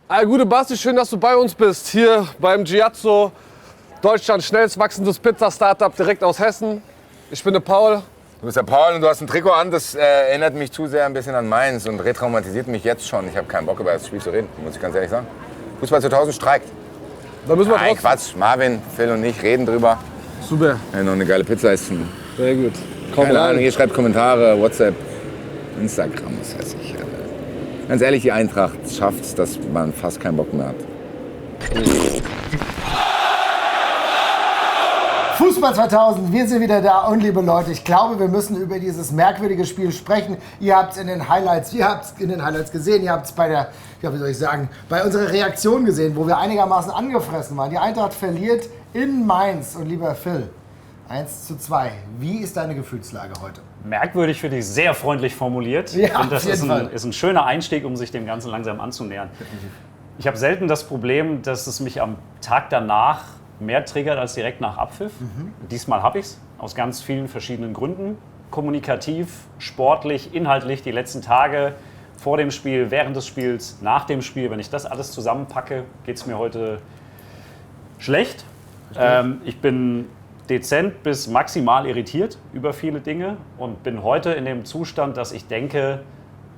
Gute Basti, schön, dass du bei uns bist. Hier beim Giazzo, Deutschlands schnellst wachsendes Pizza-Startup direkt aus Hessen. Ich bin der Paul. Du bist der Paul und du hast ein Trikot an, das erinnert mich zu sehr ein bisschen an Mainz und retraumatisiert mich jetzt schon. Ich habe keinen Bock über das Spiel zu reden, muss ich ganz ehrlich sagen. Fußball 2000 streikt. Da müssen wir Nein, Quatsch. Marvin, Phil und ich reden drüber. Super. Ja, noch eine geile Pizza essen. Sehr gut. Keine Ahnung, ihr schreibt Kommentare, WhatsApp, Instagram, was weiß ich. Ganz ehrlich, die Eintracht schafft es, dass man fast keinen Bock mehr hat. Fußball 2000, wir sind wieder da und liebe Leute, ich glaube, wir müssen über dieses merkwürdige Spiel sprechen. Ihr habt es in den Highlights gesehen, ihr habt es bei bei unserer Reaktion gesehen, wo wir einigermaßen angefressen waren. Die Eintracht verliert in Mainz und lieber Phil, 1:2. Wie ist deine Gefühlslage heute? Merkwürdig finde ich, sehr freundlich formuliert. Ja, und das auf jeden Fall. ist ein schöner Einstieg, um sich dem Ganzen langsam anzunähern. Ich habe selten das Problem, dass es mich am Tag danach mehr triggert als direkt nach Abpfiff. Diesmal habe ich es, aus ganz vielen verschiedenen Gründen. Kommunikativ, sportlich, inhaltlich, die letzten Tage vor dem Spiel, während des Spiels, nach dem Spiel. Wenn ich das alles zusammenpacke, geht es mir heute schlecht. Ich bin dezent bis maximal irritiert über viele Dinge und bin heute in dem Zustand, dass ich denke,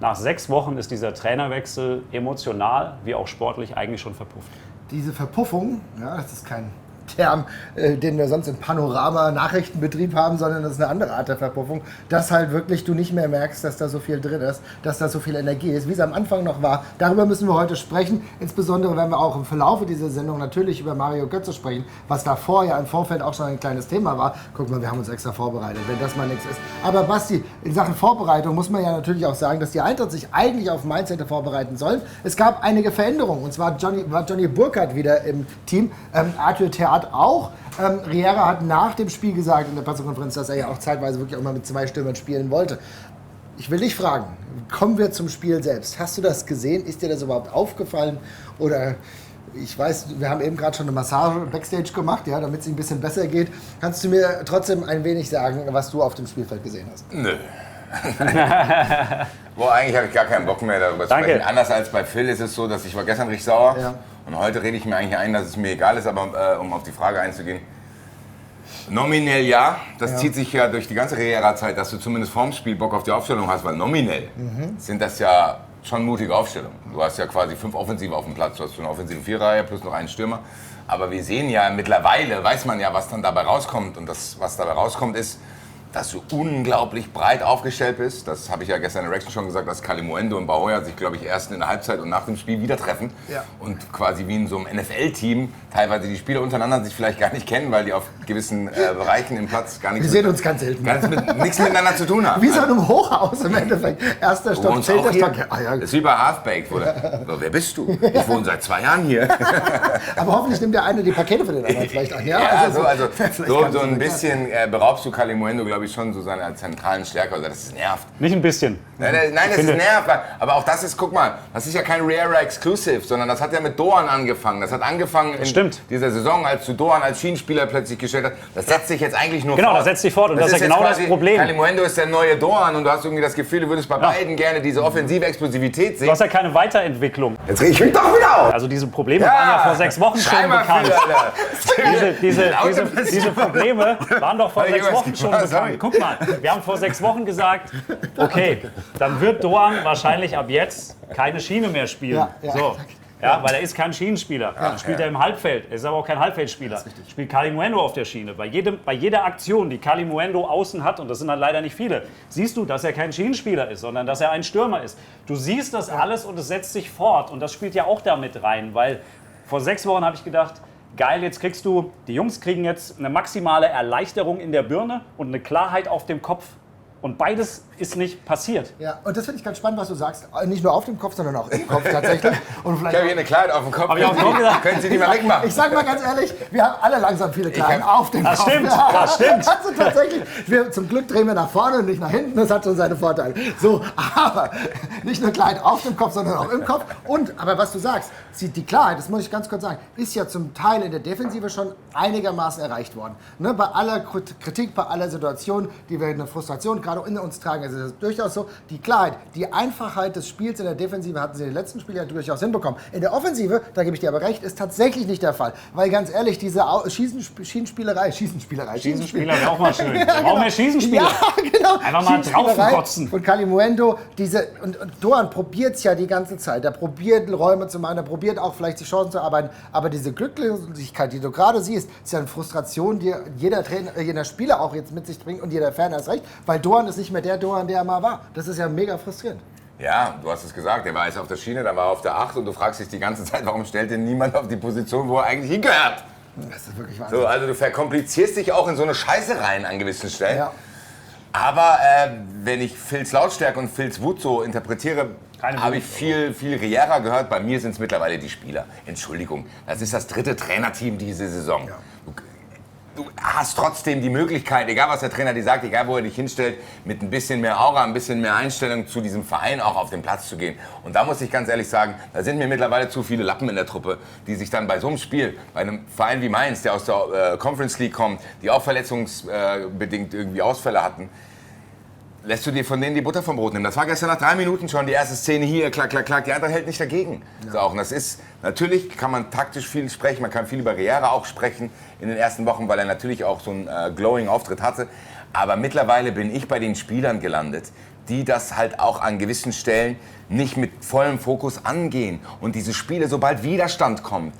nach 6 Wochen ist dieser Trainerwechsel emotional wie auch sportlich eigentlich schon verpufft. Diese Verpuffung, ja, das ist kein Term, den wir sonst im Panorama-Nachrichtenbetrieb haben, sondern das ist eine andere Art der Verpuffung, dass halt wirklich du nicht mehr merkst, dass da so viel drin ist, dass da so viel Energie ist, wie es am Anfang noch war. Darüber müssen wir heute sprechen. Insbesondere werden wir auch im Verlauf dieser Sendung natürlich über Mario Götze sprechen, was davor ja im Vorfeld auch schon ein kleines Thema war. Guck mal, wir haben uns extra vorbereitet, wenn das mal nichts ist. Aber Basti, in Sachen Vorbereitung muss man ja natürlich auch sagen, dass die Eintracht sich eigentlich auf Mainz hätte vorbereiten sollen. Es gab einige Veränderungen, und zwar war Johnny Burkhardt wieder im Team, Arthur Theat auch. Riera hat nach dem Spiel gesagt in der Pressekonferenz, dass er ja auch zeitweise wirklich auch mal mit 2 Stürmern spielen wollte. Ich will dich fragen, kommen wir zum Spiel selbst. Hast du das gesehen? Ist dir das überhaupt aufgefallen? Oder, ich weiß, wir haben eben gerade schon eine Massage Backstage gemacht, ja, damit es ein bisschen besser geht. Kannst du mir trotzdem ein wenig sagen, was du auf dem Spielfeld gesehen hast? Nö. Boah, eigentlich habe ich gar keinen Bock mehr darüber zu sprechen. Anders als bei Phil ist es so, dass ich war gestern richtig sauer. Ja. Und heute rede ich mir eigentlich ein, dass es mir egal ist, aber um auf die Frage einzugehen. Nominell ja, das zieht sich ja durch die ganze Riera-Zeit, dass du zumindest vorm Spiel Bock auf die Aufstellung hast, weil nominell sind das ja schon mutige Aufstellungen. Du hast ja quasi 5 Offensive auf dem Platz, du hast eine offensive Viererreihe plus noch einen Stürmer. Aber wir sehen ja mittlerweile, weiß man ja, was dann dabei rauskommt. Und das, was dabei rauskommt, ist, dass du unglaublich breit aufgestellt bist. Das habe ich ja gestern in der Reaction schon gesagt, dass Kalimuendo und Bahoya sich, glaube ich, erst in der Halbzeit und nach dem Spiel wieder treffen. Ja. Und quasi wie in so einem NFL-Team teilweise die Spieler untereinander sich vielleicht gar nicht kennen, weil die auf gewissen Bereichen im Platz gar nichts nichts miteinander zu tun haben. Wie so einem Hochhaus im Endeffekt. Erster Stock, 10. Stock. Das ist wie bei Halfbaked. Wer bist du? Ich wohne seit 2 Jahren hier. Aber hoffentlich nimmt der eine die Pakete für den anderen vielleicht an. Ja, also so ein bisschen beraubst du Kalimuendo, glaube ich, schon so seiner zentralen Stärke. Also das nervt. Nicht ein bisschen. Nein, das ist nervt. Aber auch das ist, guck mal, das ist ja kein Riera Exclusive, sondern das hat ja mit Doan angefangen. Das hat angefangen in dieser Saison, als du Doan als Schienenspieler plötzlich gestellt hast. Das setzt sich jetzt eigentlich nur fort. Genau, das setzt sich fort und das ist ja genau das Problem. Kalimuendo ist der neue Doan und du hast irgendwie das Gefühl, du würdest bei beiden gerne diese offensive Explosivität sehen. Du hast ja keine Weiterentwicklung. Jetzt reg ich mich doch wieder auf! Also diese Probleme waren ja vor 6 Wochen schon bekannt. Diese Probleme waren doch vor 6 Wochen schon bekannt. Guck mal, wir haben vor 6 Wochen gesagt, okay, dann wird Doan wahrscheinlich ab jetzt keine Schiene mehr spielen. Ja, weil er ist kein Schienenspieler. Dann spielt er im Halbfeld. Er ist aber auch kein Halbfeldspieler. Spielt Kalimuendo auf der Schiene. Bei jeder Aktion, die Kalimuendo außen hat, und das sind halt leider nicht viele, siehst du, dass er kein Schienenspieler ist, sondern dass er ein Stürmer ist. Du siehst das alles und es setzt sich fort. Und das spielt ja auch damit rein, weil vor 6 Wochen habe ich gedacht, geil, jetzt die Jungs kriegen jetzt eine maximale Erleichterung in der Birne und eine Klarheit auf dem Kopf. Und beides ist nicht passiert. Ja, und das finde ich ganz spannend, was du sagst. Nicht nur auf dem Kopf, sondern auch im Kopf tatsächlich. Und vielleicht ich habe hier eine Kleid auf dem Kopf. Können Sie die mal wegmachen? Ich sage mal ganz ehrlich, wir haben alle langsam viele Kleiden auf dem Kopf. Das stimmt. Also tatsächlich, zum Glück drehen wir nach vorne und nicht nach hinten. Das hat schon seine Vorteile. So, aber Nicht nur Klarheit auf dem Kopf, sondern auch im Kopf. Aber was du sagst, die Klarheit, das muss ich ganz kurz sagen, ist ja zum Teil in der Defensive schon einigermaßen erreicht worden. Ne, bei aller Kritik, bei aller Situation, die wir eine Frustration gerade in uns tragen, ist es durchaus so, die Klarheit, die Einfachheit des Spiels in der Defensive hatten sie in den letzten Spielen ja durchaus hinbekommen. In der Offensive, da gebe ich dir aber recht, ist tatsächlich nicht der Fall. Weil ganz ehrlich, diese Schießenspielerei wäre auch mal schön. Wir brauchen mehr Schießenspieler. Ja, genau. Einfach mal draufkotzen. Und Kalimuendo, und Doan probiert es ja die ganze Zeit. Er probiert Räume zu machen, er probiert auch vielleicht die Chancen zu arbeiten. Aber diese Glücklosigkeit, die du gerade siehst, ist ja eine Frustration, die jeder Trainer, jeder Spieler auch jetzt mit sich bringt und jeder Fan erst recht. Weil Doan ist nicht mehr der Doan, der er mal war. Das ist ja mega frustrierend. Ja, du hast es gesagt, er war jetzt auf der Schiene, dann war er auf der 8 und du fragst dich die ganze Zeit, warum stellt denn niemand auf die Position, wo er eigentlich hingehört? Das ist wirklich Wahnsinn. So, also du verkomplizierst dich auch in so eine Scheiße rein an gewissen Stellen. Ja. Aber wenn ich Phils Lautstärke und Phils Wut so interpretiere, habe ich viel Riera gehört. Bei mir sind es mittlerweile die Spieler. Entschuldigung, das ist das 3. Trainerteam diese Saison. Ja. Du hast trotzdem die Möglichkeit, egal was der Trainer dir sagt, egal wo er dich hinstellt, mit ein bisschen mehr Aura, ein bisschen mehr Einstellung zu diesem Verein auch auf den Platz zu gehen. Und da muss ich ganz ehrlich sagen, da sind mir mittlerweile zu viele Lappen in der Truppe, die sich dann bei so einem Spiel, bei einem Verein wie Mainz, der aus der Conference League kommt, die auch verletzungsbedingt irgendwie Ausfälle hatten, lässt du dir von denen die Butter vom Brot nehmen. Das war gestern nach 3 Minuten schon die erste Szene hier, klack, klack, klack. Die andere hält nicht dagegen. Ja. So, und das ist, natürlich kann man taktisch viel sprechen, man kann viel über Riera auch sprechen in den ersten Wochen, weil er natürlich auch so einen glowing Auftritt hatte. Aber mittlerweile bin ich bei den Spielern gelandet, die das halt auch an gewissen Stellen nicht mit vollem Fokus angehen. Und diese Spiele, sobald Widerstand kommt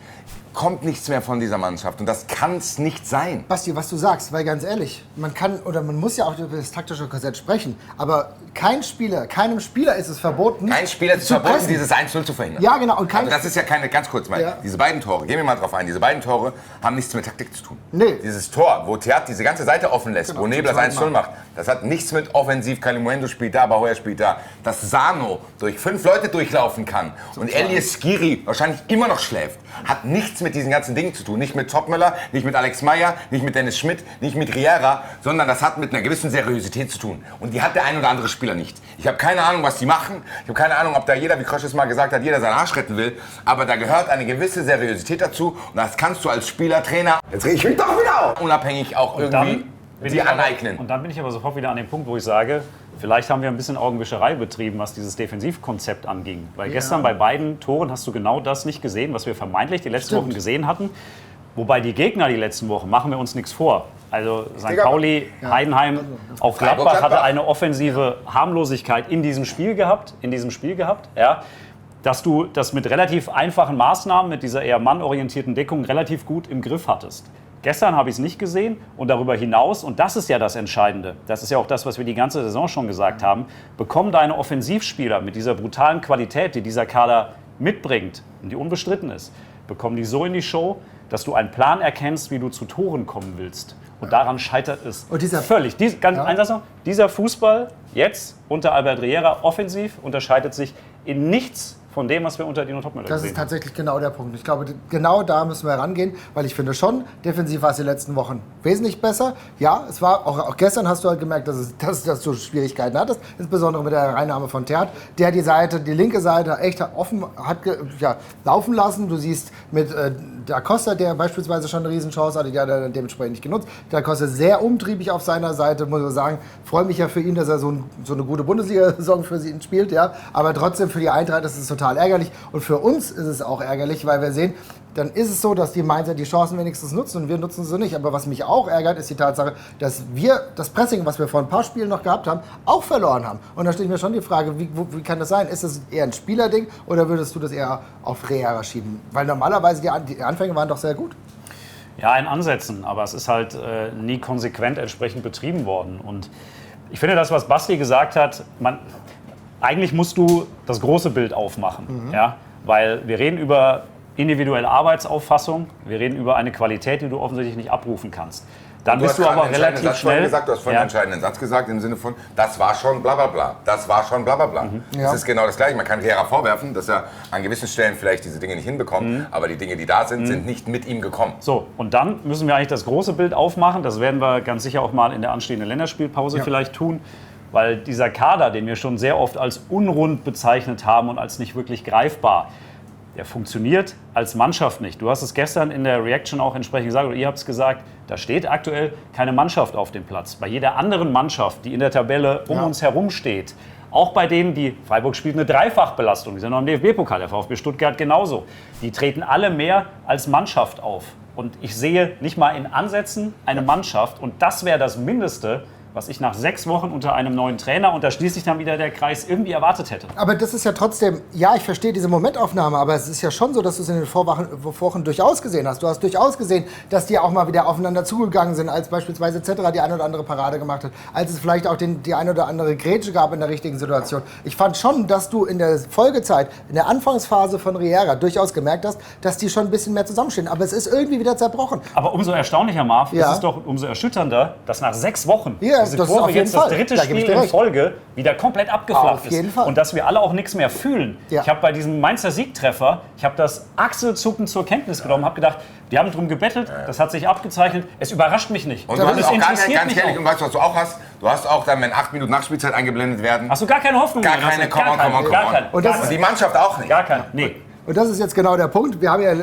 nichts mehr von dieser Mannschaft. Und das kann es nicht sein. Basti, was du sagst, weil ganz ehrlich, man kann oder man muss ja auch über das taktische Korsett sprechen, aber keinem Spieler ist es verboten. Kein Spieler ist es verboten, dieses 1-0 zu verhindern. Ja, genau. Und also das ist ja keine, ganz kurz mal, ja. Diese beiden Tore, gehen wir mal drauf ein, diese beiden Tore haben nichts mit Taktik zu tun. Nee. Dieses Tor, wo Theat diese ganze Seite offen lässt, genau, wo Nebel das 1-0 macht, das hat nichts mit offensiv, Kalimuendo spielt da, Bahoya spielt da. Dass Sano durch 5 Leute durchlaufen kann und Elias Skiri wahrscheinlich immer noch schläft, hat nichts mit diesen ganzen Dingen zu tun. Nicht mit Topmöller, nicht mit Alex Meyer, nicht mit Dennis Schmidt, nicht mit Riera, sondern das hat mit einer gewissen Seriosität zu tun. Und die hat der ein oder andere Spieler nicht. Ich habe keine Ahnung, was die machen. Ich habe keine Ahnung, ob da jeder, wie Krosch es mal gesagt hat, jeder seinen Arsch retten will. Aber da gehört eine gewisse Seriosität dazu. Und das kannst du als Spieler, Trainer, jetzt rede ich mich doch wieder auf, unabhängig auch irgendwie die aneignen. Und dann bin ich aber sofort wieder an dem Punkt, wo ich sage, vielleicht haben wir ein bisschen Augenwischerei betrieben, was dieses Defensivkonzept anging. Weil gestern bei beiden Toren hast du genau das nicht gesehen, was wir vermeintlich die letzten Wochen gesehen hatten. Wobei die Gegner die letzten Wochen, machen wir uns nichts vor. Also St. Pauli, Heidenheim, auch Gladbach hatte eine offensive Harmlosigkeit in diesem Spiel gehabt. Ja, dass du das mit relativ einfachen Maßnahmen, mit dieser eher mannorientierten Deckung relativ gut im Griff hattest. Gestern habe ich es nicht gesehen und darüber hinaus, und das ist ja das Entscheidende, das ist ja auch das, was wir die ganze Saison schon gesagt haben, bekommen deine Offensivspieler mit dieser brutalen Qualität, die dieser Kader mitbringt und die unbestritten ist, bekommen die so in die Show, dass du einen Plan erkennst, wie du zu Toren kommen willst. Und daran scheitert es völlig. Dieser Fußball jetzt unter Albert Riera offensiv unterscheidet sich in nichts von dem, was wir unter Dino Topmöller gesehen haben. Das ist tatsächlich genau der Punkt. Ich glaube, genau da müssen wir rangehen, weil ich finde schon, defensiv war es die letzten Wochen wesentlich besser. Ja, es war auch gestern hast du halt gemerkt, dass du Schwierigkeiten hattest, insbesondere mit der Reinnahme von Theat, der die linke Seite echt offen hat laufen lassen. Du siehst mit Da Costa, der beispielsweise schon eine Riesenchance hatte, die hat er dementsprechend nicht genutzt. Da Costa sehr umtriebig auf seiner Seite, muss ich sagen. Freue mich ja für ihn, dass er so eine gute Bundesliga-Saison für ihn spielt. Ja. Aber trotzdem für die Eintracht ist es total ärgerlich. Und für uns ist es auch ärgerlich, weil wir sehen, dann ist es so, dass die Mainzer die Chancen wenigstens nutzen und wir nutzen sie nicht. Aber was mich auch ärgert, ist die Tatsache, dass wir das Pressing, was wir vor ein paar Spielen noch gehabt haben, auch verloren haben. Und da stelle ich mir schon die Frage, wie kann das sein? Ist das eher ein Spielerding oder würdest du das eher auf Riera schieben? Weil normalerweise die Anfänge waren doch sehr gut. Ja, in Ansätzen, aber es ist halt nie konsequent entsprechend betrieben worden. Und ich finde das, was Basti gesagt hat, eigentlich musst du das große Bild aufmachen. Ja? Weil wir reden über individuelle Arbeitsauffassung, wir reden über eine Qualität, die du offensichtlich nicht abrufen kannst. Dann bist du aber relativ schnell... Du hast vorhin einen entscheidenden Satz gesagt, im Sinne von, das war schon bla bla bla, das war schon bla bla bla. Das ist genau das Gleiche. Man kann Riera vorwerfen, dass er an gewissen Stellen vielleicht diese Dinge nicht hinbekommt, aber die Dinge, die da sind, sind nicht mit ihm gekommen. So, und dann müssen wir eigentlich das große Bild aufmachen. Das werden wir ganz sicher auch mal in der anstehenden Länderspielpause vielleicht tun. Weil dieser Kader, den wir schon sehr oft als unrund bezeichnet haben und als nicht wirklich greifbar, der funktioniert als Mannschaft nicht. Du hast es gestern in der Reaction auch entsprechend gesagt, oder ihr habt es gesagt, da steht aktuell keine Mannschaft auf dem Platz. Bei jeder anderen Mannschaft, die in der Tabelle um uns herum steht, auch bei denen, die Freiburg spielt eine Dreifachbelastung, die sind noch im DFB-Pokal, der VfB Stuttgart genauso, die treten alle mehr als Mannschaft auf. Und ich sehe nicht mal in Ansätzen eine Mannschaft, und das wäre das Mindeste, was ich nach 6 Wochen unter einem neuen Trainer, und da schließt sich dann wieder der Kreis, irgendwie erwartet hätte. Aber das ist ja trotzdem, ja, ich verstehe diese Momentaufnahme, aber es ist ja schon so, dass du es in den Vorwochen durchaus gesehen hast. Du hast durchaus gesehen, dass die auch mal wieder aufeinander zugegangen sind, als beispielsweise Cetera die eine oder andere Parade gemacht hat, als es vielleicht auch die eine oder andere Grätsche gab in der richtigen Situation. Ich fand schon, dass du in der Folgezeit, in der Anfangsphase von Riera durchaus gemerkt hast, dass die schon ein bisschen mehr zusammenstehen. Aber es ist irgendwie wieder zerbrochen. Aber umso erstaunlicher, Marv, ist es doch umso erschütternder, dass nach 6 Wochen diese das Kurve ist jetzt das dritte Spiel in Folge wieder komplett abgeflacht auf jeden Fall. Und dass wir alle auch nichts mehr fühlen. Ja. Ich habe bei diesem Mainzer Siegtreffer, ich habe das achselzuckend zur Kenntnis genommen, habe gedacht, wir haben drum gebettelt, das hat sich abgezeichnet, es überrascht mich nicht. Und du hast auch ganz ehrlich, und weißt du, was du auch hast? Du hast auch dann, wenn 8 Minuten Nachspielzeit eingeblendet werden, hast du gar keine Hoffnung gar mehr? Keine, komm on. Und die Mannschaft auch nicht. Gar keine, nee. Und das ist jetzt genau der Punkt. Wir haben ja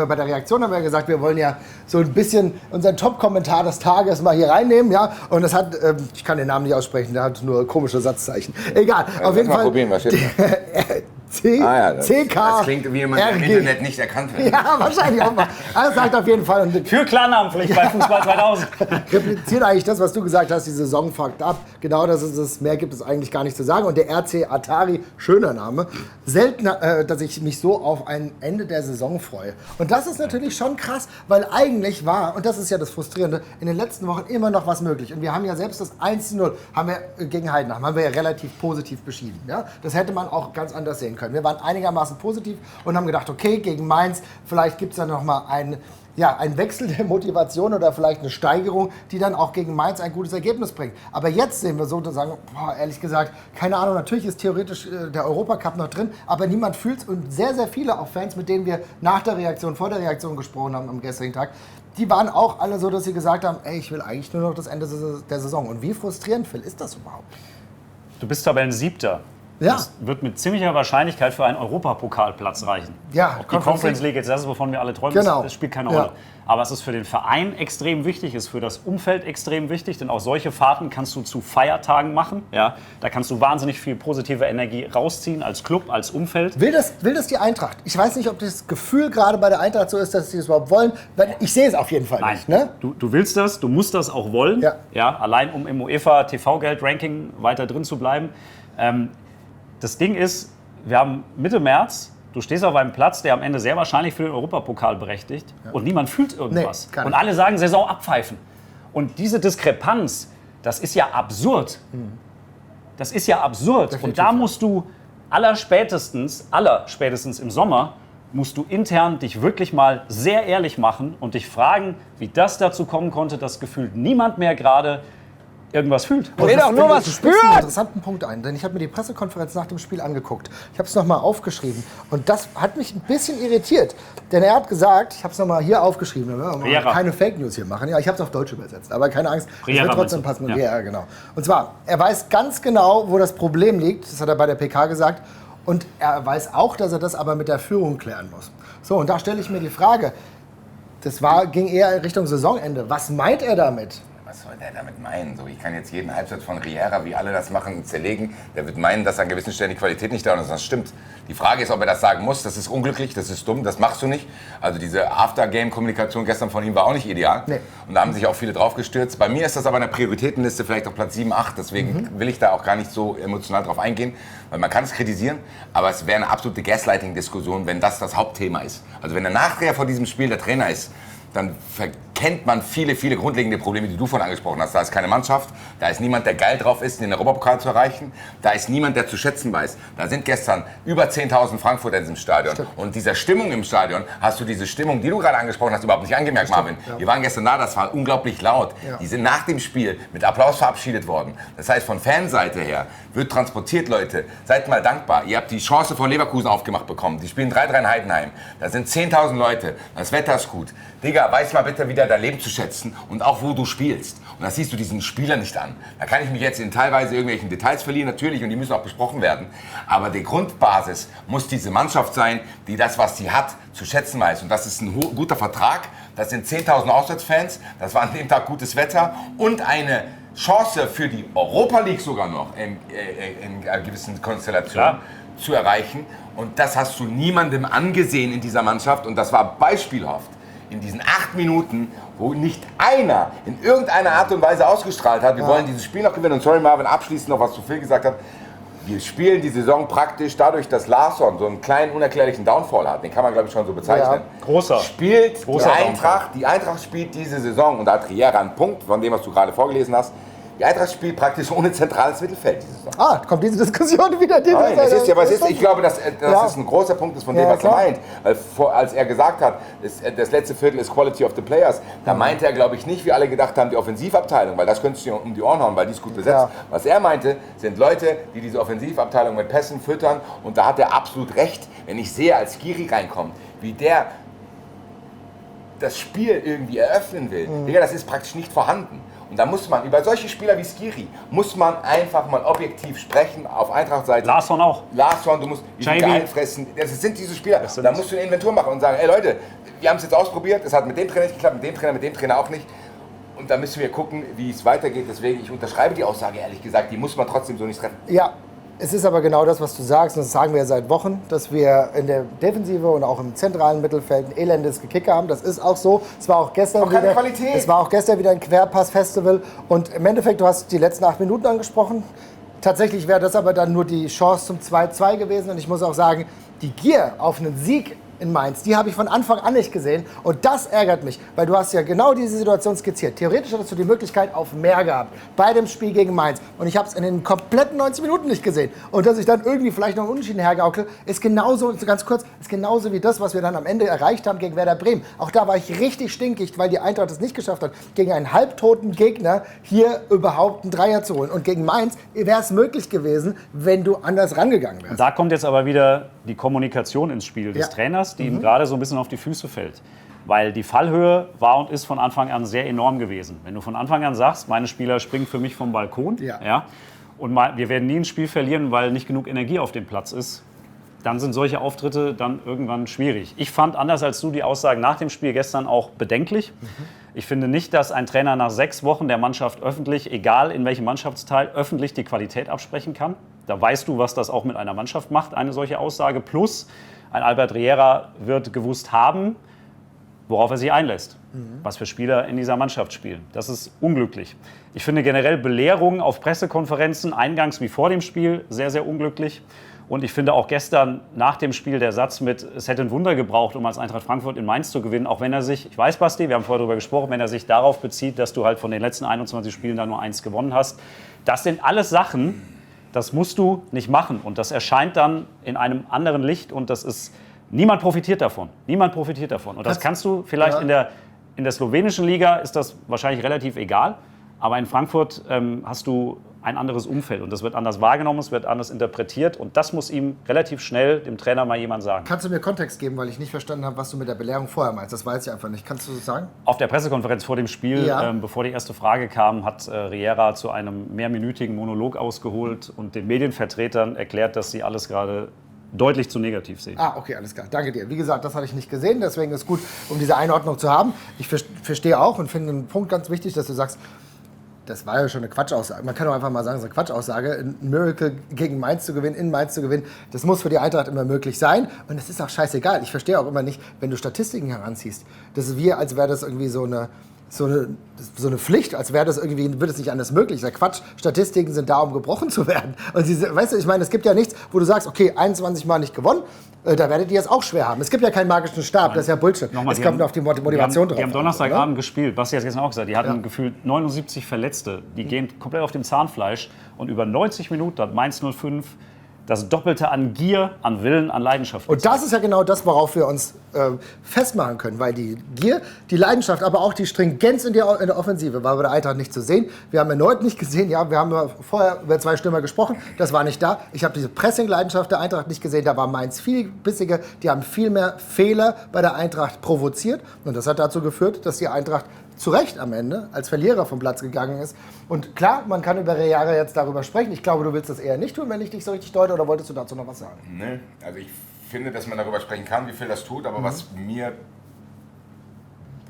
bei der Reaktion haben wir gesagt, wir wollen ja so ein bisschen unseren Top-Kommentar des Tages mal hier reinnehmen, ja. Und das hat, ich kann den Namen nicht aussprechen, der hat nur komische Satzzeichen. Egal, auf jeden Fall. Probieren, was steht da? CK. Das klingt wie jemand, der im Internet nicht erkannt wird. Ja, wahrscheinlich auch mal. Das sagt auf jeden Fall. Und für Klarnamenpflicht bei Fußball 2000. Repliziert eigentlich das, was du gesagt hast, die Saison fuckt ab. Genau das ist es. Mehr gibt es eigentlich gar nicht zu sagen. Und der RC Atari, schöner Name. Selten, dass ich mich so auf ein Ende der Saison freue. Und das ist natürlich schon krass, weil eigentlich war, und das ist ja das Frustrierende, in den letzten Wochen immer noch was möglich. Und wir haben ja selbst das 1:0 haben wir gegen Heidenheim, haben wir ja relativ positiv beschieden. Ja? Das hätte man auch ganz anders sehen können. Wir waren einigermaßen positiv und haben gedacht, okay, gegen Mainz, vielleicht gibt es da nochmal einen Wechsel der Motivation oder vielleicht eine Steigerung, die dann auch gegen Mainz ein gutes Ergebnis bringt. Aber jetzt sehen wir sozusagen, ehrlich gesagt, keine Ahnung, natürlich ist theoretisch der Europacup noch drin, aber niemand fühlt es, und sehr, sehr viele auch Fans, mit denen wir nach der Reaktion, vor der Reaktion gesprochen haben am gestrigen Tag, die waren auch alle so, dass sie gesagt haben, ey, ich will eigentlich nur noch das Ende der Saison. Und wie frustrierend, Phil, ist das überhaupt? Du bist Tabellen-7. Ja. Das wird mit ziemlicher Wahrscheinlichkeit für einen Europapokalplatz reichen. Ja, auch die Conference League, jetzt das ist, wovon wir alle träumen, genau. Das spielt keine Rolle. Aber es ist für den Verein extrem wichtig, ist für das Umfeld extrem wichtig, denn auch solche Fahrten kannst du zu Feiertagen machen. Ja? Da kannst du wahnsinnig viel positive Energie rausziehen, als Club, als Umfeld. Will das die Eintracht? Ich weiß nicht, ob das Gefühl gerade bei der Eintracht so ist, dass sie das überhaupt wollen. Ich sehe es auf jeden Fall nicht. Ne? Du willst das, du musst das auch wollen, ja, allein um im UEFA TV-Geld-Ranking weiter drin zu bleiben. Das Ding ist, wir haben Mitte März, du stehst auf einem Platz, der am Ende sehr wahrscheinlich für den Europapokal berechtigt, und niemand fühlt irgendwas. Nee, und alle sagen, Saison abpfeifen. Und diese Diskrepanz, das ist ja absurd. Das ist ja absurd. Definitiv. Und da musst du allerspätestens im Sommer, musst du intern dich wirklich mal sehr ehrlich machen und dich fragen, wie das dazu kommen konnte, dass gefühlt niemand mehr gerade irgendwas fühlt. Doch nur was spürt! Ich einen interessanten Punkt ein, denn ich habe mir die Pressekonferenz nach dem Spiel angeguckt. Ich habe es nochmal aufgeschrieben und das hat mich ein bisschen irritiert. Denn er hat gesagt, ich habe es nochmal hier aufgeschrieben, keine Fake News hier machen. Ja, ich habe es auf Deutsch übersetzt, aber keine Angst, es wird trotzdem passen. Ja, genau. Und zwar, er weiß ganz genau, wo das Problem liegt, das hat er bei der PK gesagt, und er weiß auch, dass er das aber mit der Führung klären muss. So, und da stelle ich mir die Frage, ging eher in Richtung Saisonende. Was meint er damit? Was soll der damit meinen? So, ich kann jetzt jeden Halbsatz von Riera, wie alle das machen, zerlegen. Der wird meinen, dass an gewissen Stellen die Qualität nicht da ist. Das stimmt. Die Frage ist, ob er das sagen muss. Das ist unglücklich, das ist dumm, das machst du nicht. Also diese After-Game-Kommunikation gestern von ihm war auch nicht ideal. Nee. Und da haben sich auch viele drauf gestürzt. Bei mir ist das aber in der Prioritätenliste vielleicht auf Platz 7, 8. Deswegen will ich da auch gar nicht so emotional drauf eingehen. Weil man kann es kritisieren, aber es wäre eine absolute Gaslighting-Diskussion, wenn das Hauptthema ist. Also wenn der Nachdreher vor diesem Spiel der Trainer ist, dann verkennt man viele, viele grundlegende Probleme, die du vorhin angesprochen hast. Da ist keine Mannschaft, da ist niemand, der geil drauf ist, den Europapokal zu erreichen. Da ist niemand, der zu schätzen weiß. Da sind gestern über 10.000 Frankfurter in diesem Stadion. Stimmt. Und dieser Stimmung im Stadion, hast du diese Stimmung, die du gerade angesprochen hast, überhaupt nicht angemerkt, Marvin. Ja. Wir waren gestern da, das war unglaublich laut. Ja. Die sind nach dem Spiel mit Applaus verabschiedet worden. Das heißt, von Fanseite her wird transportiert, Leute, seid mal dankbar. Ihr habt die Chance von Leverkusen aufgemacht bekommen. Die spielen 3-3 in Heidenheim. Da sind 10.000 Leute. Das Wetter ist gut. Digga, weiß mal bitte wieder dein Leben zu schätzen und auch wo du spielst. Und das siehst du diesen Spieler nicht an. Da kann ich mich jetzt in teilweise irgendwelchen Details verlieren, natürlich, und die müssen auch besprochen werden. Aber die Grundbasis muss diese Mannschaft sein, die das, was sie hat, zu schätzen weiß. Und das ist ein guter Vertrag, das sind 10.000 Auswärtsfans, das war an dem Tag gutes Wetter und eine Chance für die Europa League sogar noch in einer gewissen Konstellation zu erreichen. Und das hast du niemandem angesehen in dieser Mannschaft und das war beispielhaft. In diesen 8 Minuten, wo nicht einer in irgendeiner Art und Weise ausgestrahlt hat, wir wollen dieses Spiel noch gewinnen. Und sorry Marvin, abschließend noch, was zu Phil gesagt hat. Wir spielen die Saison praktisch dadurch, dass Larsson so einen kleinen, unerklärlichen Downfall hat. Den kann man, glaube ich, schon so bezeichnen. Ja. Großer Eintracht. Die Eintracht spielt diese Saison, und da hat Riera einen Punkt, von dem, was du gerade vorgelesen hast. Die Eintracht spielt praktisch ohne zentrales Mittelfeld diese Saison. Kommt diese Diskussion wieder? Nein, es ist ja, was ist. Ich glaube, das ist ein großer Punkt von dem, was er meint. Weil als er gesagt hat, das letzte Viertel ist Quality of the Players, da meinte er, glaube ich, nicht, wie alle gedacht haben, die Offensivabteilung, weil das könntest du um die Ohren hauen, weil die ist gut besetzt. Was er meinte, sind Leute, die diese Offensivabteilung mit Pässen füttern, und da hat er absolut recht. Wenn ich sehe, als Skiri reinkommt, wie der das Spiel irgendwie eröffnen will, Digga, das ist praktisch nicht vorhanden. Und da muss man, über solche Spieler wie Skiri, muss man einfach mal objektiv sprechen, auf Eintracht-Seite. Larsson auch. Larsson, du musst die einfressen. Das sind diese Spieler. Da musst du eine Inventur machen und sagen, ey Leute, wir haben es jetzt ausprobiert, es hat mit dem Trainer nicht geklappt, mit dem Trainer auch nicht. Und da müssen wir gucken, wie es weitergeht. Deswegen, ich unterschreibe die Aussage, ehrlich gesagt, die muss man trotzdem so nicht treffen. Ja. Es ist aber genau das, was du sagst, und das sagen wir ja seit Wochen, dass wir in der Defensive und auch im zentralen Mittelfeld ein elendes Gekicker haben. Das ist auch so. Es war auch gestern wieder ein Querpass-Festival. Und im Endeffekt, du hast die letzten 8 Minuten angesprochen. Tatsächlich wäre das aber dann nur die Chance zum 2-2 gewesen. Und ich muss auch sagen, die Gier auf einen Sieg in Mainz, die habe ich von Anfang an nicht gesehen. Und das ärgert mich, weil du hast ja genau diese Situation skizziert. Theoretisch hättest du die Möglichkeit auf mehr gehabt bei dem Spiel gegen Mainz. Und ich habe es in den kompletten 90 Minuten nicht gesehen. Und dass ich dann irgendwie vielleicht noch einen Unentschieden hergaukel, ist genauso, ganz kurz, ist genauso wie das, was wir dann am Ende erreicht haben gegen Werder Bremen. Auch da war ich richtig stinkig, weil die Eintracht es nicht geschafft hat, gegen einen halbtoten Gegner hier überhaupt einen Dreier zu holen. Und gegen Mainz wäre es möglich gewesen, wenn du anders rangegangen wärst. Und da kommt jetzt aber wieder die Kommunikation ins Spiel des Trainers, die ihm gerade so ein bisschen auf die Füße fällt. Weil die Fallhöhe war und ist von Anfang an sehr enorm gewesen. Wenn du von Anfang an sagst, meine Spieler springen für mich vom Balkon, und wir werden nie ein Spiel verlieren, weil nicht genug Energie auf dem Platz ist, dann sind solche Auftritte dann irgendwann schwierig. Ich fand, anders als du, die Aussagen nach dem Spiel gestern auch bedenklich. Ich finde nicht, dass ein Trainer nach 6 Wochen der Mannschaft öffentlich, egal in welchem Mannschaftsteil, öffentlich die Qualität absprechen kann. Da weißt du, was das auch mit einer Mannschaft macht, eine solche Aussage. Plus, ein Albert Riera wird gewusst haben, worauf er sich einlässt. Was für Spieler in dieser Mannschaft spielen. Das ist unglücklich. Ich finde generell Belehrungen auf Pressekonferenzen, eingangs wie vor dem Spiel, sehr, sehr unglücklich. Und ich finde auch gestern nach dem Spiel der Satz mit, es hätte ein Wunder gebraucht, um als Eintracht Frankfurt in Mainz zu gewinnen, auch wenn er sich, ich weiß Basti, wir haben vorher darüber gesprochen, wenn er sich darauf bezieht, dass du halt von den letzten 21 Spielen da nur 1 gewonnen hast. Das sind alles Sachen, das musst du nicht machen. Und das erscheint dann in einem anderen Licht und das ist, niemand profitiert davon. Niemand profitiert davon. Und das kannst du vielleicht in der slowenischen Liga, ist das wahrscheinlich relativ egal. Aber in Frankfurt hast du ein anderes Umfeld und das wird anders wahrgenommen, es wird anders interpretiert und das muss ihm relativ schnell, dem Trainer, mal jemand sagen. Kannst du mir Kontext geben, weil ich nicht verstanden habe, was du mit der Belehrung vorher meinst? Das weiß ich einfach nicht. Kannst du das sagen? Auf der Pressekonferenz vor dem Spiel, bevor die erste Frage kam, hat Riera zu einem mehrminütigen Monolog ausgeholt und den Medienvertretern erklärt, dass sie alles gerade deutlich zu negativ sehen. Okay, alles klar. Danke dir. Wie gesagt, das hatte ich nicht gesehen, deswegen ist es gut, um diese Einordnung zu haben. Ich verstehe auch und finde einen Punkt ganz wichtig, dass du sagst, das war ja schon eine Quatschaussage. Man kann doch einfach mal sagen, so eine Quatschaussage. Ein Miracle gegen Mainz zu gewinnen, in Mainz zu gewinnen, das muss für die Eintracht immer möglich sein. Und es ist auch scheißegal. Ich verstehe auch immer nicht, wenn du Statistiken heranziehst, das ist wie, als wäre das irgendwie so eine Pflicht, als wäre das irgendwie, wird es nicht anders möglich. Das ist ja Quatsch. Statistiken sind da, um gebrochen zu werden. Und weißt du, ich meine, es gibt ja nichts, wo du sagst, okay, 21 Mal nicht gewonnen, da werdet ihr es auch schwer haben. Es gibt ja keinen magischen Stab, das ist ja Bullshit. Es kommt nur auf die Motivation drauf. Die haben Donnerstagabend gespielt, Basti hat es gestern auch gesagt, die hatten gefühlt 79 Verletzte. Die gehen komplett auf dem Zahnfleisch und über 90 Minuten hat Mainz 05 das Doppelte an Gier, an Willen, an Leidenschaft. Und das ist ja genau das, worauf wir uns festmachen können, weil die Gier, die Leidenschaft, aber auch die Stringenz in der Offensive war bei der Eintracht nicht zu sehen. Wir haben erneut nicht gesehen, wir haben vorher über 2 Stürmer gesprochen, das war nicht da. Ich habe diese Pressing-Leidenschaft der Eintracht nicht gesehen, da war Mainz viel bissiger, die haben viel mehr Fehler bei der Eintracht provoziert und das hat dazu geführt, dass die Eintracht zu Recht am Ende als Verlierer vom Platz gegangen ist. Und klar, man kann über Reara jetzt darüber sprechen. Ich glaube, du willst das eher nicht tun, wenn ich dich so richtig deute, oder wolltest du dazu noch was sagen? Nee, also ich finde, dass man darüber sprechen kann, wie viel das tut, aber was mir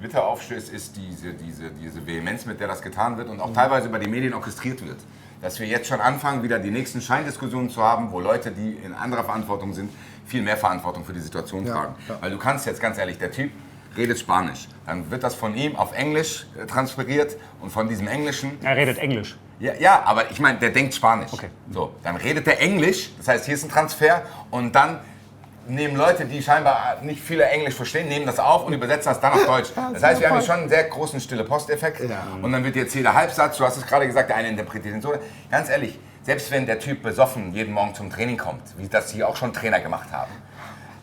bitter aufstößt, ist diese Vehemenz, mit der das getan wird und auch teilweise über die Medien orchestriert wird. Dass wir jetzt schon anfangen, wieder die nächsten Scheindiskussionen zu haben, wo Leute, die in anderer Verantwortung sind, viel mehr Verantwortung für die Situation tragen. Ja. Weil du kannst jetzt, ganz ehrlich, der Typ redet Spanisch. Dann wird das von ihm auf Englisch transferiert und von diesem Englischen... Er redet Englisch. Ja, aber ich meine, der denkt Spanisch. Okay. So, dann redet der Englisch, das heißt, hier ist ein Transfer und dann nehmen Leute, die scheinbar nicht viele Englisch verstehen, nehmen das auf und übersetzen das dann auf Deutsch. Das heißt, wir haben hier schon einen sehr großen Stille-Post-Effekt. Ja. Und dann wird jetzt jeder Halbsatz, du hast es gerade gesagt, der eine interpretiert ihn so. Ganz ehrlich, selbst wenn der Typ besoffen jeden Morgen zum Training kommt, wie das hier auch schon Trainer gemacht haben,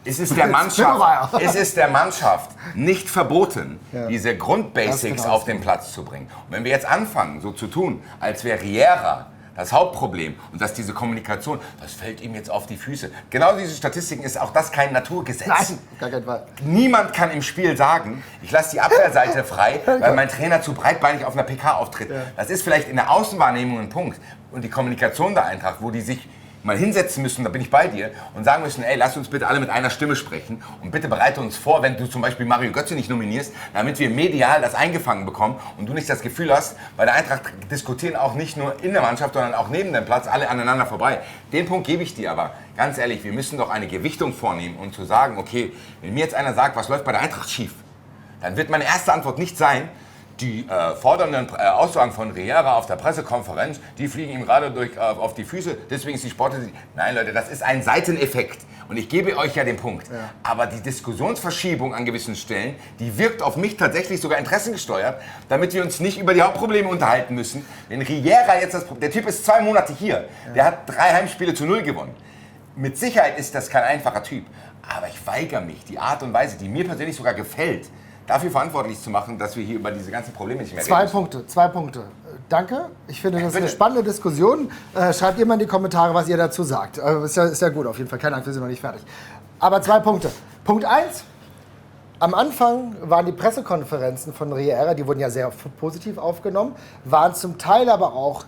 es ist der Mannschaft nicht verboten, diese Grundbasics auf den Platz zu bringen. Und wenn wir jetzt anfangen, so zu tun, als wäre Riera das Hauptproblem und dass diese Kommunikation, das fällt ihm jetzt auf die Füße. Genau diese Statistiken ist auch das kein Naturgesetz. Nein, gar kein Fall. Niemand kann im Spiel sagen, ich lasse die Abwehrseite frei, weil mein Trainer zu breitbeinig auf einer PK auftritt. Ja. Das ist vielleicht in der Außenwahrnehmung ein Punkt. Und die Kommunikation der Eintracht, wo die sich mal hinsetzen müssen, da bin ich bei dir, und sagen müssen, ey, lass uns bitte alle mit einer Stimme sprechen und bitte bereite uns vor, wenn du zum Beispiel Mario Götze nicht nominierst, damit wir medial das eingefangen bekommen und du nicht das Gefühl hast, bei der Eintracht diskutieren auch nicht nur in der Mannschaft, sondern auch neben dem Platz alle aneinander vorbei. Den Punkt gebe ich dir aber. Ganz ehrlich, wir müssen doch eine Gewichtung vornehmen und zu sagen, okay, wenn mir jetzt einer sagt, was läuft bei der Eintracht schief, dann wird meine erste Antwort nicht sein, die fordernden Aussagen von Riera auf der Pressekonferenz, die fliegen ihm gerade auf die Füße, deswegen ist die Sportler... Nein, Leute, das ist ein Seiteneffekt. Und ich gebe euch ja den Punkt. Ja. Aber die Diskussionsverschiebung an gewissen Stellen, die wirkt auf mich tatsächlich sogar interessengesteuert, damit wir uns nicht über die Hauptprobleme unterhalten müssen. Wenn Riera jetzt der Typ ist 2 Monate hier, der hat 3 Heimspiele zu 0 gewonnen. Mit Sicherheit ist das kein einfacher Typ. Aber ich weigere mich, die Art und Weise, die mir persönlich sogar gefällt, dafür verantwortlich zu machen, dass wir hier über diese ganzen Probleme nicht mehr reden. 2 Punkte. Danke. Ich finde, das ist eine spannende Diskussion. Schreibt ihr mal in die Kommentare, was ihr dazu sagt. Ist ja gut, auf jeden Fall. Keine Angst, wir sind noch nicht fertig. Aber 2 Punkte. Punkt 1. Am Anfang waren die Pressekonferenzen von Riera, die wurden ja sehr positiv aufgenommen, waren zum Teil aber auch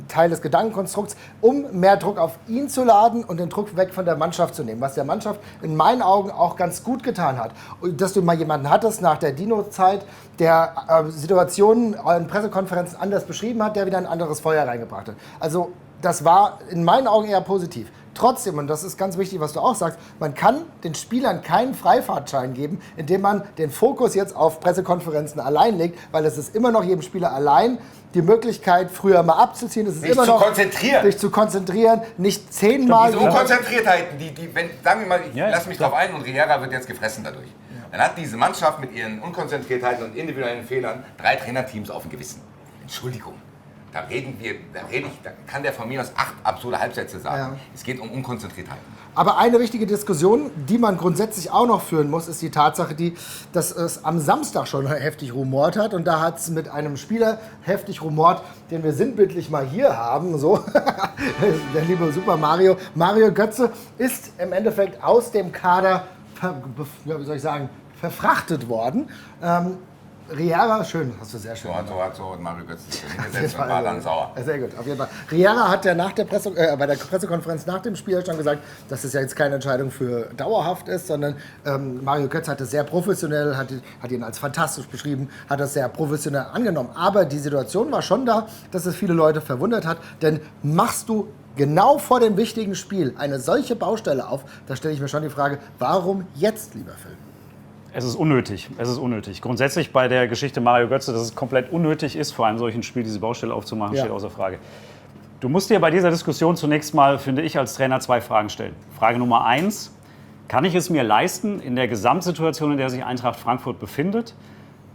Teil des Gedankenkonstrukts, um mehr Druck auf ihn zu laden und den Druck weg von der Mannschaft zu nehmen, was der Mannschaft in meinen Augen auch ganz gut getan hat. Und dass du mal jemanden hattest nach der Dino-Zeit, der Situationen in Pressekonferenzen anders beschrieben hat, der wieder ein anderes Feuer reingebracht hat. Also das war in meinen Augen eher positiv. Trotzdem, und das ist ganz wichtig, was du auch sagst, man kann den Spielern keinen Freifahrtschein geben, indem man den Fokus jetzt auf Pressekonferenzen allein legt, weil es ist immer noch jedem Spieler allein die Möglichkeit, früher mal abzuziehen. Es ist immer noch sich zu konzentrieren, nicht 10-mal... Diese Unkonzentriertheiten, sagen wir mal, ich lasse mich drauf ein und Riera wird jetzt gefressen dadurch. Dann hat diese Mannschaft mit ihren Unkonzentriertheiten und individuellen Fehlern 3 Trainerteams auf dem Gewissen. Entschuldigung. Da kann der von mir aus 8 absurde Halbsätze sagen. Ja. Es geht um Unkonzentriertheit. Aber eine wichtige Diskussion, die man grundsätzlich auch noch führen muss, ist die Tatsache, dass es am Samstag schon heftig rumort hat. Und da hat es mit einem Spieler heftig rumort, den wir sinnbildlich mal hier haben. So. Der liebe Super Mario. Mario Götze ist im Endeffekt aus dem Kader, verfrachtet worden. Riera, schön, hast du sehr schön. So hat Mario Götze sich hingesetzt und war dann sauer. Sehr gut, auf jeden Fall. Riera hat ja bei der Pressekonferenz nach dem Spiel schon gesagt, dass es ja jetzt keine Entscheidung für dauerhaft ist, sondern Mario Götze hat es sehr professionell, hat ihn als fantastisch beschrieben, hat das sehr professionell angenommen. Aber die Situation war schon da, dass es viele Leute verwundert hat, denn machst du genau vor dem wichtigen Spiel eine solche Baustelle auf, da stelle ich mir schon die Frage, warum jetzt, lieber Phil? Es ist unnötig. Grundsätzlich bei der Geschichte Mario Götze, dass es komplett unnötig ist, vor einem solchen Spiel diese Baustelle aufzumachen, steht außer Frage. Du musst dir bei dieser Diskussion zunächst mal, finde ich, als Trainer 2 Fragen stellen. Frage Nummer 1, kann ich es mir leisten, in der Gesamtsituation, in der sich Eintracht Frankfurt befindet,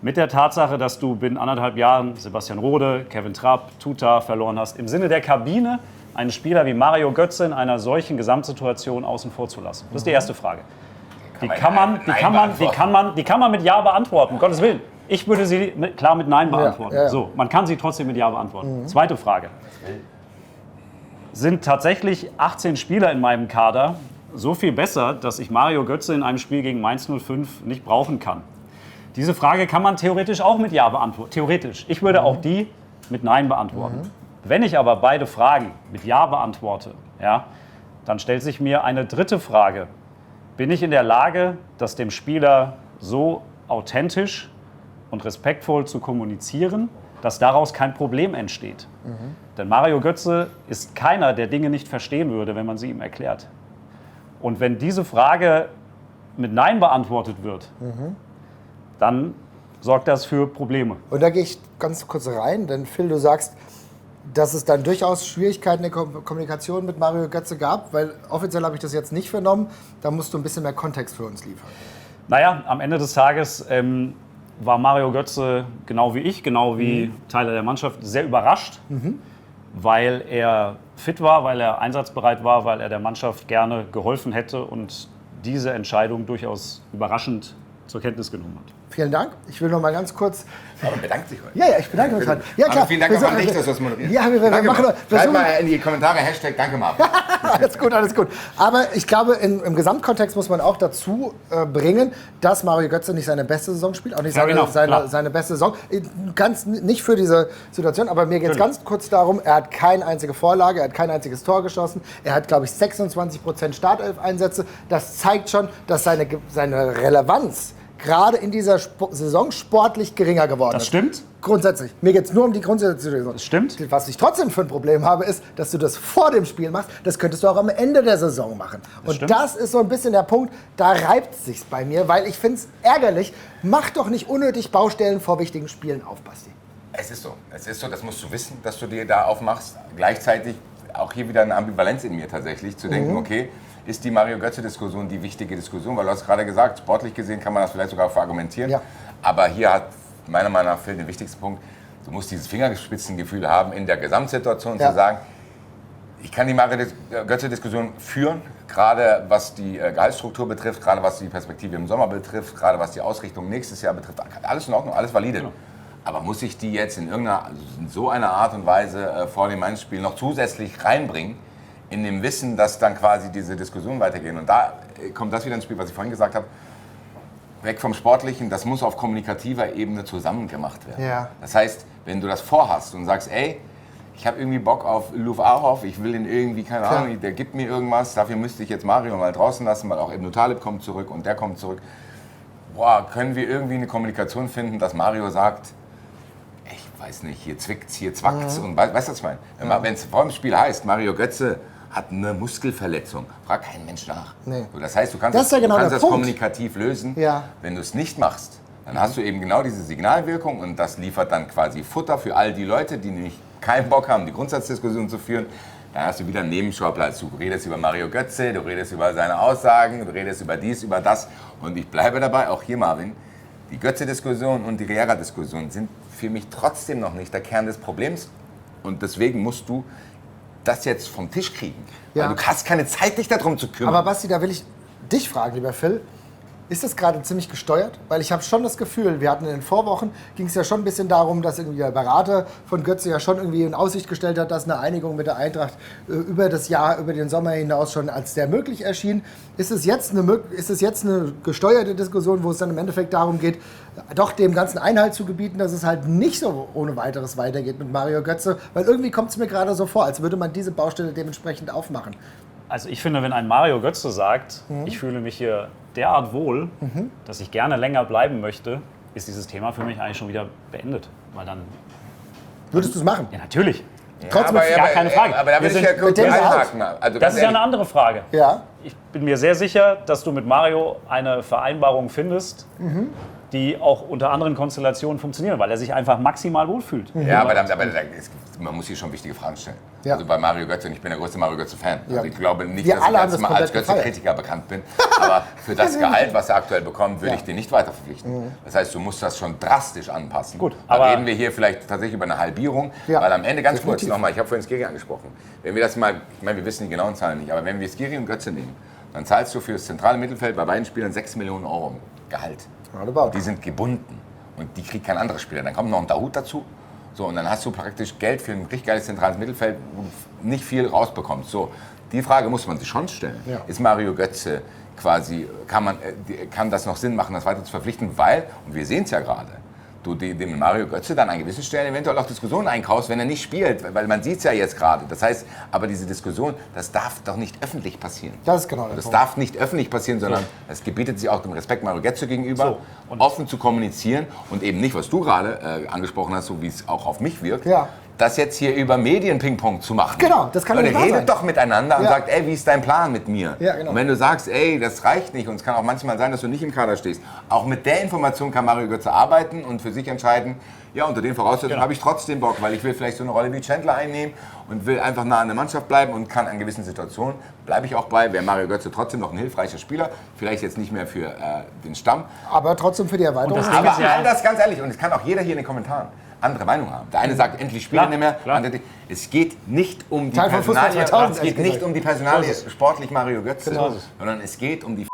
mit der Tatsache, dass du binnen 1,5 Jahren Sebastian Rode, Kevin Trapp, Tuta verloren hast, im Sinne der Kabine einen Spieler wie Mario Götze in einer solchen Gesamtsituation außen vor zu lassen? Das ist die erste Frage. Die kann man mit Ja beantworten, um Gottes Willen. Ich würde sie klar mit Nein beantworten. Ja. So, man kann sie trotzdem mit Ja beantworten. Zweite Frage. Sind tatsächlich 18 Spieler in meinem Kader so viel besser, dass ich Mario Götze in einem Spiel gegen Mainz 05 nicht brauchen kann? Diese Frage kann man theoretisch auch mit Ja beantworten. Theoretisch. Ich würde auch die mit Nein beantworten. Wenn ich aber beide Fragen mit Ja beantworte, ja, dann stellt sich mir eine dritte Frage. Bin ich in der Lage, das dem Spieler so authentisch und respektvoll zu kommunizieren, dass daraus kein Problem entsteht? Denn Mario Götze ist keiner, der Dinge nicht verstehen würde, wenn man sie ihm erklärt. Und wenn diese Frage mit Nein beantwortet wird, dann sorgt das für Probleme. Und da gehe ich ganz kurz rein, denn Phil, du sagst, dass es dann durchaus Schwierigkeiten in der Kommunikation mit Mario Götze gab, weil offiziell habe ich das jetzt nicht vernommen. Da musst du ein bisschen mehr Kontext für uns liefern. Naja, am Ende des Tages war Mario Götze genau wie ich, genau wie Teile der Mannschaft, sehr überrascht, weil er fit war, weil er einsatzbereit war, weil er der Mannschaft gerne geholfen hätte und diese Entscheidung durchaus überraschend zur Kenntnis genommen hat. Vielen Dank. Ich will noch mal ganz kurz... Aber bedankt sich heute. Ja, ich bedanke mich halt. Ja, klar. Aber vielen Dank auch an dich, dass du das moderierst. Ja, wir Danke, machen... Schreib mal in die Kommentare #Danke Marvin. Alles gut, alles gut. Aber ich glaube, im Gesamtkontext muss man auch dazu bringen, dass Mario Götze nicht seine beste Saison spielt, auch nicht seine beste Saison. Ganz nicht für diese Situation, aber mir geht es ganz kurz darum, er hat keine einzige Vorlage, er hat kein einziges Tor geschossen, er hat, glaube ich, 26% Startelf-Einsätze. Das zeigt schon, dass seine Relevanz gerade in dieser Saison sportlich geringer geworden ist. Das stimmt. Grundsätzlich. Mir geht es nur um die grundsätzliche Saison. Das stimmt. Was ich trotzdem für ein Problem habe, ist, dass du das vor dem Spiel machst. Das könntest du auch am Ende der Saison machen. Und das ist so ein bisschen der Punkt, da reibt es sich bei mir, weil ich finde es ärgerlich. Mach doch nicht unnötig Baustellen vor wichtigen Spielen auf, Basti. Es ist so, das musst du wissen, dass du dir da aufmachst. Gleichzeitig auch hier wieder eine Ambivalenz in mir tatsächlich, zu denken, okay, ist die Mario Götze-Diskussion die wichtige Diskussion? Weil du hast gerade gesagt, sportlich gesehen kann man das vielleicht sogar verargumentieren. Ja. Aber hier hat meiner Meinung nach Phil den wichtigsten Punkt. Du musst dieses Fingerspitzengefühl haben, in der Gesamtsituation zu sagen, ich kann die Mario Götze-Diskussion führen, gerade was die Gehaltsstruktur betrifft, gerade was die Perspektive im Sommer betrifft, gerade was die Ausrichtung nächstes Jahr betrifft. Alles in Ordnung, alles valide. Genau. Aber muss ich die jetzt in so einer Art und Weise vor dem Einspiel noch zusätzlich reinbringen, in dem Wissen, dass dann quasi diese Diskussionen weitergehen. Und da kommt das wieder ins Spiel, was ich vorhin gesagt habe. Weg vom Sportlichen, das muss auf kommunikativer Ebene zusammen gemacht werden. Ja. Das heißt, wenn du das vorhast und sagst, ey, ich habe irgendwie Bock auf Luf Aroff, ich will ihn irgendwie, keine Ahnung, der gibt mir irgendwas, dafür müsste ich jetzt Mario mal draußen lassen, weil auch Ibn Talib kommt zurück und der kommt zurück. Boah, können wir irgendwie eine Kommunikation finden, dass Mario sagt, ich weiß nicht, hier zwickt's, hier zwackt's und weißt du, was ich meine? Wenn es vor dem Spiel heißt, Mario Götze hat eine Muskelverletzung, fragt kein Mensch nach. Nee. Das heißt, du kannst das kommunikativ lösen. Ja. Wenn du es nicht machst, dann hast du eben genau diese Signalwirkung und das liefert dann quasi Futter für all die Leute, die nämlich keinen Bock haben, die Grundsatzdiskussion zu führen. Dann hast du wieder einen Nebenschauplatz. Du redest über Mario Götze, du redest über seine Aussagen, du redest über dies, über das. Und ich bleibe dabei, auch hier Marvin, die Götze-Diskussion und die Riera-Diskussion sind für mich trotzdem noch nicht der Kern des Problems. Und deswegen musst du das jetzt vom Tisch kriegen. Ja. Weil du hast keine Zeit, dich darum zu kümmern. Aber Basti, da will ich dich fragen, lieber Phil. Ist das gerade ziemlich gesteuert? Weil ich habe schon das Gefühl, wir hatten in den Vorwochen, ging es ja schon ein bisschen darum, dass irgendwie der Berater von Götze ja schon irgendwie in Aussicht gestellt hat, dass eine Einigung mit der Eintracht über das Jahr, über den Sommer hinaus schon als sehr möglich erschien. Ist es jetzt eine gesteuerte Diskussion, wo es dann im Endeffekt darum geht, doch dem Ganzen Einhalt zu gebieten, dass es halt nicht so ohne weiteres weitergeht mit Mario Götze? Weil irgendwie kommt es mir gerade so vor, als würde man diese Baustelle dementsprechend aufmachen. Also ich finde, wenn ein Mario Götze sagt, ich fühle mich hier derart wohl, dass ich gerne länger bleiben möchte, ist dieses Thema für mich eigentlich schon wieder beendet. Weil dann würdest du es machen? Ja, natürlich. Ja, trotzdem gar keine Frage. Aber da will ich ja kurz einhaken. Also das ist ja eine andere Frage. Ja. Ich bin mir sehr sicher, dass du mit Mario eine Vereinbarung findest, die auch unter anderen Konstellationen funktionieren, weil er sich einfach maximal wohlfühlt. Ja, aber man muss hier schon wichtige Fragen stellen. Ja. Also bei Mario Götze, und ich bin der größte Mario Götze-Fan. Ja. Also ich glaube nicht, dass ich als Götze-Kritiker bekannt bin. Aber für das Gehalt, was er aktuell bekommt, würde ich den nicht weiter verpflichten. Das heißt, du musst das schon drastisch anpassen. Gut, da reden wir hier vielleicht tatsächlich über eine Halbierung. Ja. Weil am Ende, ganz kurz nochmal, ich habe vorhin Skiri angesprochen. Wenn wir das mal, ich meine, wir wissen die genauen Zahlen nicht, aber wenn wir Skiri und Götze nehmen, dann zahlst du für das zentrale Mittelfeld bei beiden Spielern 6 Millionen Euro Gehalt. Die sind gebunden und die kriegt kein anderer Spieler. Dann kommt noch ein Dahoud dazu. So, und dann hast du praktisch Geld für ein richtig geiles zentrales Mittelfeld, wo du nicht viel rausbekommst. So, die Frage muss man sich schon stellen. Ja. Ist Mario Götze quasi, kann das noch Sinn machen, das weiter zu verpflichten, weil, und wir sehen es ja gerade, du dem Mario Götze dann an gewissen Stellen eventuell auch Diskussionen einkaufst, wenn er nicht spielt, weil man sieht es ja jetzt gerade. Das heißt, aber diese Diskussion, das darf doch nicht öffentlich passieren. Das ist genau der Das Punkt. darf nicht öffentlich passieren, sondern es gebietet sich auch dem Respekt Mario Götze gegenüber, offen zu kommunizieren und eben nicht, was du gerade angesprochen hast, so wie es auch auf mich wirkt, das jetzt hier über Medien-Ping-Pong zu machen. Genau, das kann nicht wahr sein. Redet doch miteinander und sagt, ey, wie ist dein Plan mit mir? Ja, genau. Und wenn du sagst, ey, das reicht nicht und es kann auch manchmal sein, dass du nicht im Kader stehst, auch mit der Information kann Mario Götze arbeiten und für sich entscheiden, ja, unter den Voraussetzungen habe ich trotzdem Bock, weil ich will vielleicht so eine Rolle wie Chandler einnehmen und will einfach nah an der Mannschaft bleiben und kann an gewissen Situationen, bleibe ich auch bei, wäre Mario Götze trotzdem noch ein hilfreicher Spieler, vielleicht jetzt nicht mehr für den Stamm. Aber trotzdem für die Erweiterung. Aber anders, ganz ehrlich, und es kann auch jeder hier in den Kommentaren andere Meinung haben. Der eine sagt, endlich spielt er nicht mehr. Andere, es geht nicht um die Personalie, es geht nicht um die Personalie sportlich Mario Götze, sondern es geht um die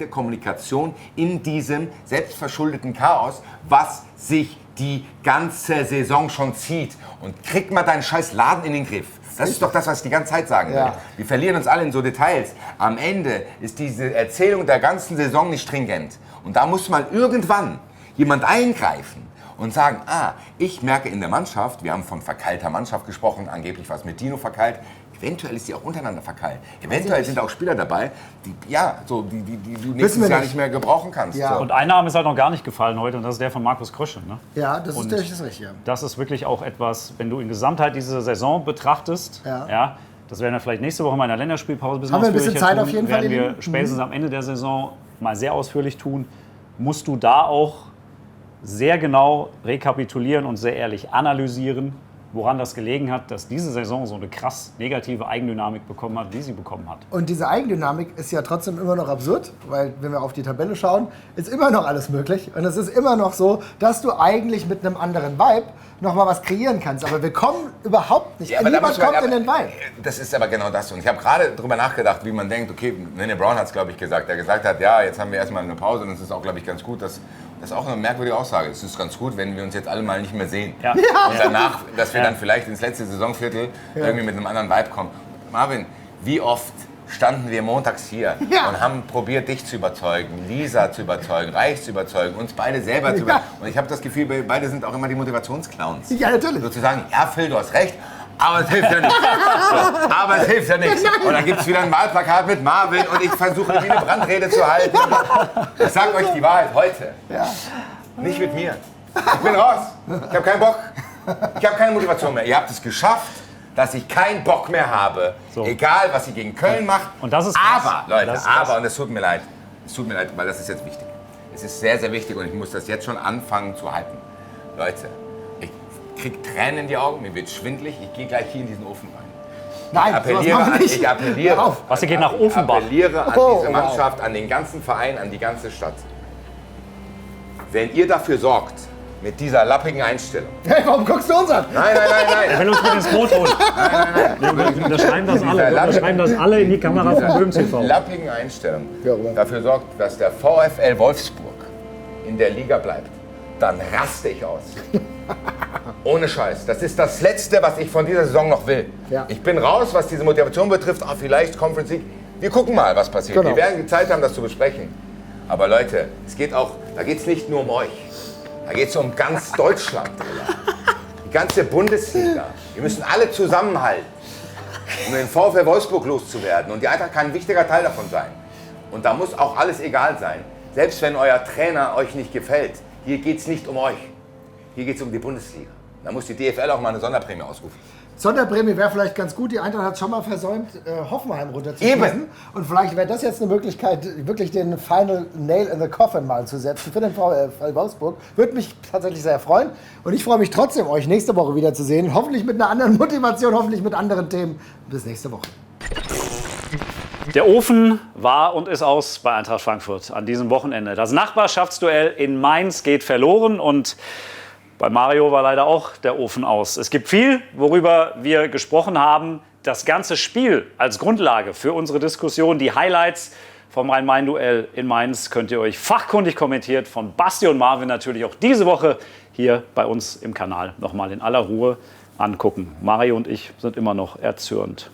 Kommunikation in diesem selbstverschuldeten Chaos, was sich die ganze Saison schon zieht. Und krieg mal deinen scheiß Laden in den Griff. Das ist doch das, was ich die ganze Zeit sagen will. Wir verlieren uns alle in so Details. Am Ende ist diese Erzählung der ganzen Saison nicht stringent. Und da muss mal irgendwann jemand eingreifen und sagen, ich merke in der Mannschaft, wir haben von verkeilter Mannschaft gesprochen, angeblich war es mit Dino verkeilt, eventuell ist die auch untereinander verkeilt. Eventuell sind auch Spieler dabei, die du nächstes Jahr nicht mehr gebrauchen kannst. Ja. So. Und ein Name ist halt noch gar nicht gefallen heute und das ist der von Markus Krösche. Ne? Ja, das ist natürlich das Richtige. Das ist wirklich auch etwas, wenn du in Gesamtheit diese Saison betrachtest, das werden wir vielleicht nächste Woche mal in der Länderspielpause ein bisschen Haben wir ein bisschen ausführlicher Zeit tun, auf jeden Fall, werden wir ihr Lieben? spätestens am Ende der Saison mal sehr ausführlich tun, musst du da auch sehr genau rekapitulieren und sehr ehrlich analysieren, woran das gelegen hat, dass diese Saison so eine krass negative Eigendynamik bekommen hat, wie sie bekommen hat. Und diese Eigendynamik ist ja trotzdem immer noch absurd, weil wenn wir auf die Tabelle schauen, ist immer noch alles möglich. Und es ist immer noch so, dass du eigentlich mit einem anderen Vibe noch mal was kreieren kannst. Aber wir kommen überhaupt nicht. Niemand kommt in den Vibe. Das ist aber genau das. Und ich habe gerade darüber nachgedacht, wie man denkt, okay, Nene Brown hat es, glaube ich, gesagt. Der gesagt hat, ja, jetzt haben wir erstmal eine Pause und es ist auch, glaube ich, ganz gut, dass das ist auch eine merkwürdige Aussage. Es ist ganz gut, wenn wir uns jetzt alle mal nicht mehr sehen. Ja. Und danach, dass wir dann vielleicht ins letzte Saisonviertel irgendwie mit einem anderen Vibe kommen. Marvin, wie oft standen wir montags hier und haben probiert, dich zu überzeugen, Lisa zu überzeugen, Reich zu überzeugen, uns beide selber zu überzeugen. Und ich habe das Gefühl, wir beide sind auch immer die Motivationsclowns. Ja, natürlich. Sozusagen, ja, Phil, du hast recht. Aber es hilft ja nichts. So, aber es hilft ja nichts. Und dann gibt es wieder ein Wahlplakat mit Marvin und ich versuche, wie eine Brandrede zu halten. Ich sage euch die Wahrheit heute. Ja. Nicht mit mir. Ich bin raus. Ich habe keinen Bock. Ich habe keine Motivation mehr. Ihr habt es geschafft, dass ich keinen Bock mehr habe. So. Egal, was ihr gegen Köln macht. Und das ist krass. Aber, Leute, und es tut mir leid. Es tut mir leid, weil das ist jetzt wichtig. Es ist sehr, sehr wichtig und ich muss das jetzt schon anfangen zu hypen. Leute, ich krieg Tränen in die Augen, mir wird schwindelig, ich gehe gleich hier in diesen Ofen rein. Nein, ich appelliere, was ihr geht nach Offenbach. Ich appelliere an diese Mannschaft, an den ganzen Verein, an die ganze Stadt. Wenn ihr dafür sorgt, mit dieser lappigen Einstellung. Hey, warum guckst du uns an? Nein. Er will uns mit ins Boot holen. Wir unterschreiben das alle. Wir unterschreiben das alle in die Kamera von Böhm TV. Mit lappigen Einstellung dafür sorgt, dass der VfL Wolfsburg in der Liga bleibt, dann raste ich aus. Ohne Scheiß. Das ist das Letzte, was ich von dieser Saison noch will. Ja. Ich bin raus, was diese Motivation betrifft. Vielleicht Conference League. Wir gucken mal, was passiert. Genau. Wir werden die Zeit haben, das zu besprechen. Aber Leute, da geht es nicht nur um euch. Da geht es um ganz Deutschland. Die ganze Bundesliga. Wir müssen alle zusammenhalten, um den VfL Wolfsburg loszuwerden. Und die Eintracht kann ein wichtiger Teil davon sein. Und da muss auch alles egal sein. Selbst wenn euer Trainer euch nicht gefällt. Hier geht es nicht um euch. Hier geht es um die Bundesliga. Da muss die DFL auch mal eine Sonderprämie ausrufen. Sonderprämie wäre vielleicht ganz gut. Die Eintracht hat es schon mal versäumt, Hoffenheim runterzuschießen. Und vielleicht wäre das jetzt eine Möglichkeit, wirklich den Final Nail in the Coffin mal zu setzen für den VfL Wolfsburg. Würde mich tatsächlich sehr freuen. Und ich freue mich trotzdem, euch nächste Woche wieder zu sehen. Hoffentlich mit einer anderen Motivation, hoffentlich mit anderen Themen. Bis nächste Woche. Der Ofen war und ist aus bei Eintracht Frankfurt an diesem Wochenende. Das Nachbarschaftsduell in Mainz geht verloren und bei Mario war leider auch der Ofen aus. Es gibt viel, worüber wir gesprochen haben. Das ganze Spiel als Grundlage für unsere Diskussion, die Highlights vom Rhein-Main-Duell in Mainz könnt ihr euch fachkundig kommentiert von Basti und Marvin natürlich auch diese Woche hier bei uns im Kanal nochmal in aller Ruhe angucken. Mario und ich sind immer noch erzürnt.